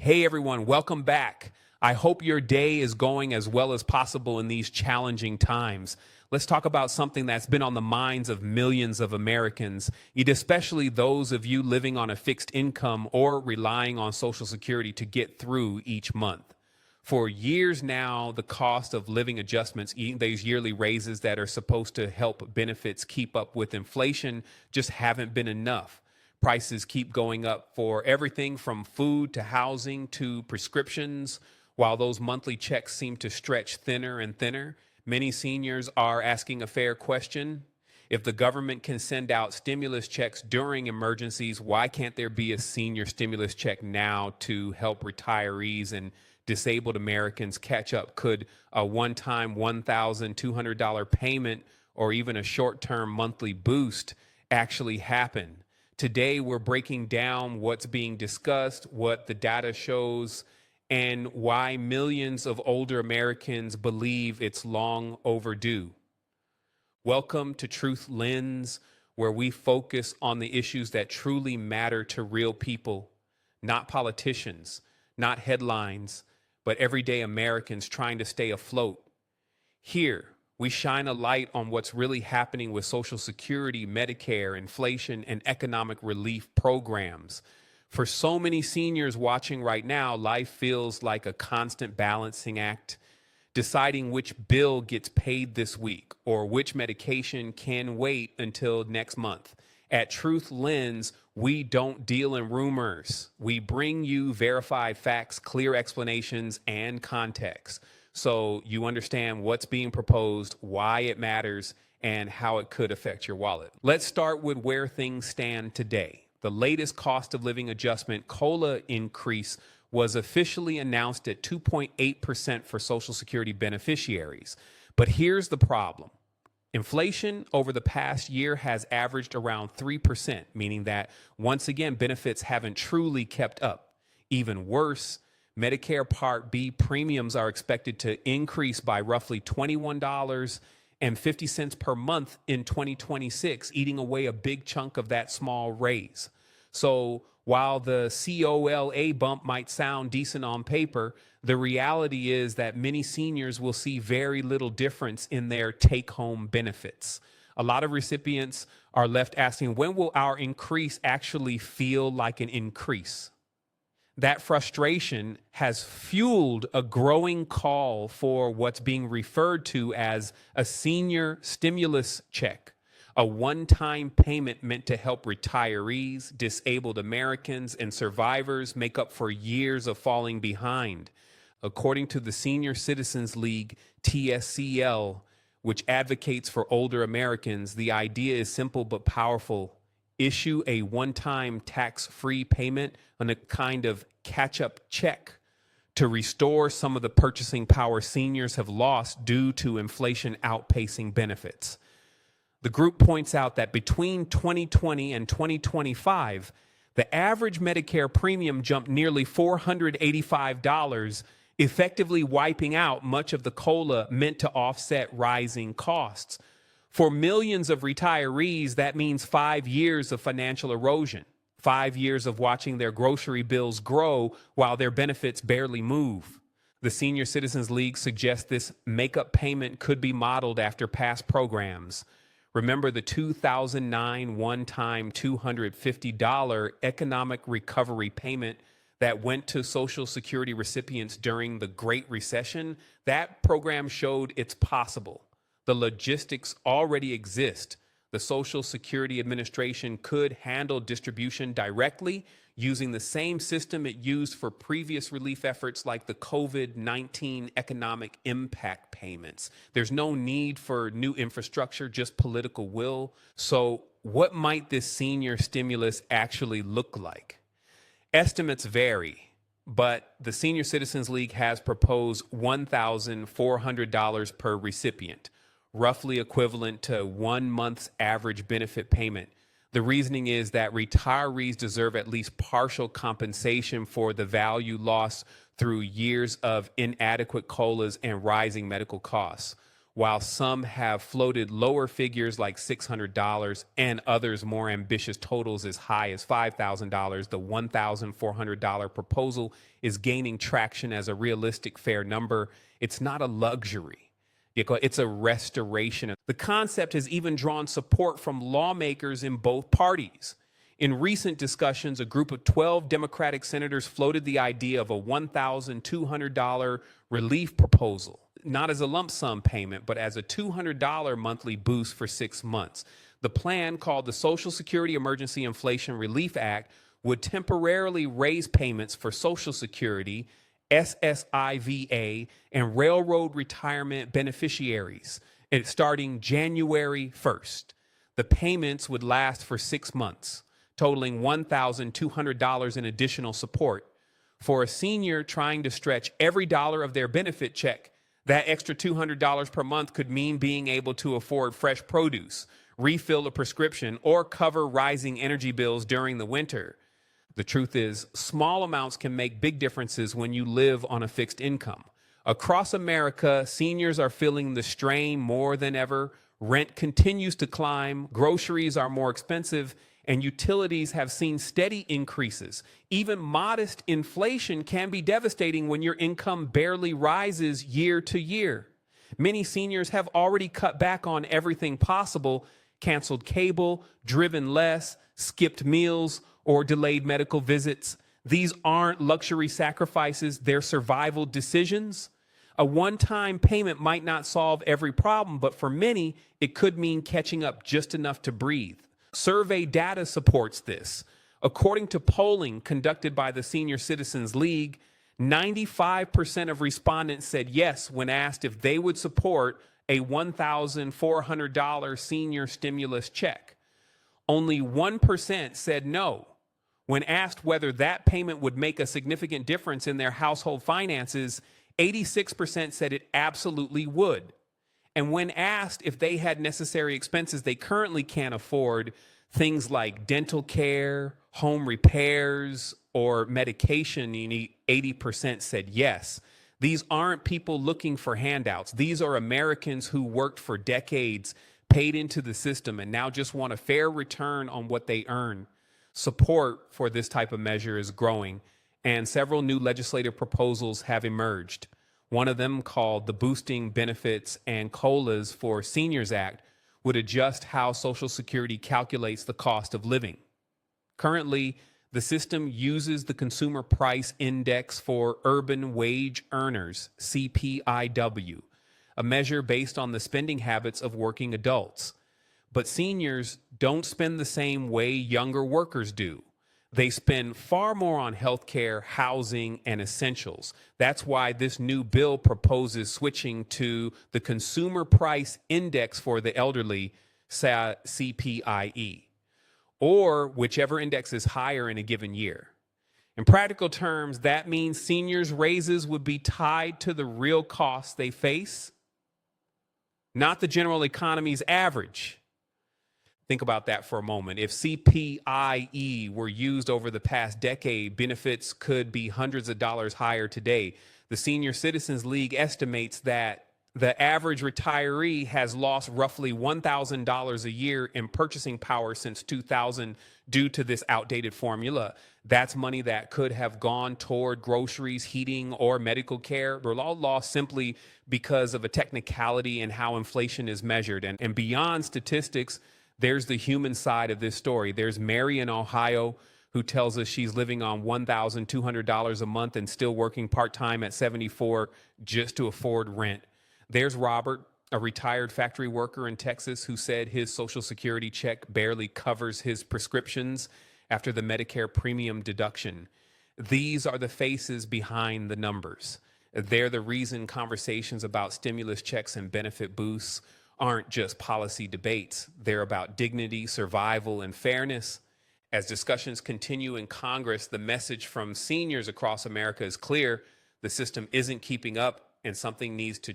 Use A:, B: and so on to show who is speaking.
A: Hey everyone, welcome back. I hope your day is going as well as possible in these challenging times. Let's talk about something that's been on the minds of millions of Americans, especially those of you living on a fixed income or relying on Social Security to get through each month. For years now, the cost of living adjustments, these yearly raises that are supposed to help benefits keep up with inflation, just haven't been enough. Prices keep going up for everything from food to housing to prescriptions. While those monthly checks seem to stretch thinner and thinner, many seniors are asking a fair question. If the government can send out stimulus checks during emergencies, why can't there be a senior stimulus check now to help retirees and disabled Americans catch up? Could a one-time $1,200 payment or even a short-term monthly boost actually happen? Today, we're breaking down what's being discussed, what the data shows, and why millions of older Americans believe it's long overdue. Welcome to Truth Lens, where we focus on the issues that truly matter to real people, not politicians, not headlines, but everyday Americans trying to stay afloat. Here, we shine a light on what's really happening with Social Security, Medicare, inflation, and economic relief programs. For so many seniors watching right now, life feels like a constant balancing act, deciding which bill gets paid this week or which medication can wait until next month. At Truth Lens, we don't deal in rumors. We bring you verified facts, clear explanations, and context, so you understand what's being proposed, why it matters, and how it could affect your wallet. Let's start with where things stand today. The latest cost of living adjustment COLA increase was officially announced at 2.8% for Social Security beneficiaries. But here's the problem. Inflation over the past year has averaged around 3%, meaning that, once again, benefits haven't truly kept up. Even worse, Medicare Part B premiums are expected to increase by roughly $21.50 per month in 2026, eating away a big chunk of that small raise. So while the COLA bump might sound decent on paper, the reality is that many seniors will see very little difference in their take-home benefits. A lot of recipients are left asking, when will our increase actually feel like an increase? That frustration has fueled a growing call for what's being referred to as a senior stimulus check, a one-time payment meant to help retirees, disabled Americans, and survivors make up for years of falling behind. According to the Senior Citizens League, TSCL, which advocates for older Americans, the idea is simple but powerful. Issue a one-time tax-free payment on a kind of catch-up check to restore some of the purchasing power seniors have lost due to inflation outpacing benefits. The group points out that between 2020 and 2025, the average Medicare premium jumped nearly $485, effectively wiping out much of the COLA meant to offset rising costs. For millions of retirees, that means 5 years of financial erosion, 5 years of watching their grocery bills grow while their benefits barely move. The Senior Citizens League suggests this make-up payment could be modeled after past programs. Remember the 2009 one-time $250 economic recovery payment that went to Social Security recipients during the Great Recession? That program showed it's possible. The logistics already exist. The Social Security Administration could handle distribution directly using the same system it used for previous relief efforts like the COVID-19 economic impact payments. There's no need for new infrastructure, just political will. So what might this senior stimulus actually look like? Estimates vary, but the Senior Citizens League has proposed $1,400 per recipient, roughly equivalent to 1 month's average benefit payment. The reasoning is that retirees deserve at least partial compensation for the value lost through years of inadequate COLAs and rising medical costs. while some have floated lower figures like $600 and others more ambitious totals as high as $5,000. The $1,400 proposal is gaining traction as a realistic fair number. It's not a luxury. It's a restoration. The concept has even drawn support from lawmakers in both parties. In recent discussions, a group of 12 Democratic senators floated the idea of a $1,200 relief proposal, not as a lump sum payment, but as a $200 monthly boost for 6 months. The plan, called the Social Security Emergency Inflation Relief Act, would temporarily raise payments for Social Security, SSI VA, and railroad retirement beneficiaries starting January 1st. The payments would last for 6 months, totaling $1,200 in additional support. For a senior trying to stretch every dollar of their benefit check, that extra $200 per month could mean being able to afford fresh produce, refill a prescription, or cover rising energy bills during the winter. The truth is, small amounts can make big differences when you live on a fixed income. Across America, seniors are feeling the strain more than ever. Rent continues to climb, groceries are more expensive, and utilities have seen steady increases. Even modest inflation can be devastating when your income barely rises year to year. Many seniors have already cut back on everything possible, canceled cable, driven less, skipped meals, or delayed medical visits. These aren't luxury sacrifices, they're survival decisions. A one-time payment might not solve every problem, but for many, it could mean catching up just enough to breathe. Survey data supports this. According to polling conducted by the Senior Citizens League, 95% of respondents said yes when asked if they would support a $1,400 senior stimulus check. Only 1% said no. When asked whether that payment would make a significant difference in their household finances, 86% said it absolutely would. And when asked if they had necessary expenses they currently can't afford, things like dental care, home repairs, or medication, 80% said yes. These aren't people looking for handouts. These are Americans who worked for decades, paid into the system, and now just want a fair return on what they earn. Support for this type of measure is growing, and several new legislative proposals have emerged. One of them, called the Boosting Benefits and COLAs for Seniors Act, would adjust how Social Security calculates the cost of living. Currently, the system uses the Consumer Price Index for Urban Wage Earners, CPIW, a measure based on the spending habits of working adults. But seniors don't spend the same way younger workers do. They spend far more on healthcare, housing, and essentials. That's why this new bill proposes switching to the Consumer Price Index for the elderly, CPIE, or whichever index is higher in a given year. In practical terms, that means seniors' raises would be tied to the real costs they face, not the general economy's average. Think about that for a moment. If CPIE were used over the past decade, benefits could be hundreds of dollars higher today. The Senior Citizens League estimates that the average retiree has lost roughly $1,000 a year in purchasing power since 2000 due to this outdated formula. That's money that could have gone toward groceries, heating, or medical care. They're all lost simply because of a technicality in how inflation is measured. And beyond statistics, there's the human side of this story. There's Mary in Ohio, who tells us she's living on $1,200 a month and still working part-time at 74 just to afford rent. There's Robert, a retired factory worker in Texas, who said his Social Security check barely covers his prescriptions after the Medicare premium deduction. These are the faces behind the numbers. They're the reason conversations about stimulus checks and benefit boosts aren't just policy debates. They're about dignity, survival, and fairness. As discussions continue in Congress, the message from seniors across America is clear. The system isn't keeping up, and something needs to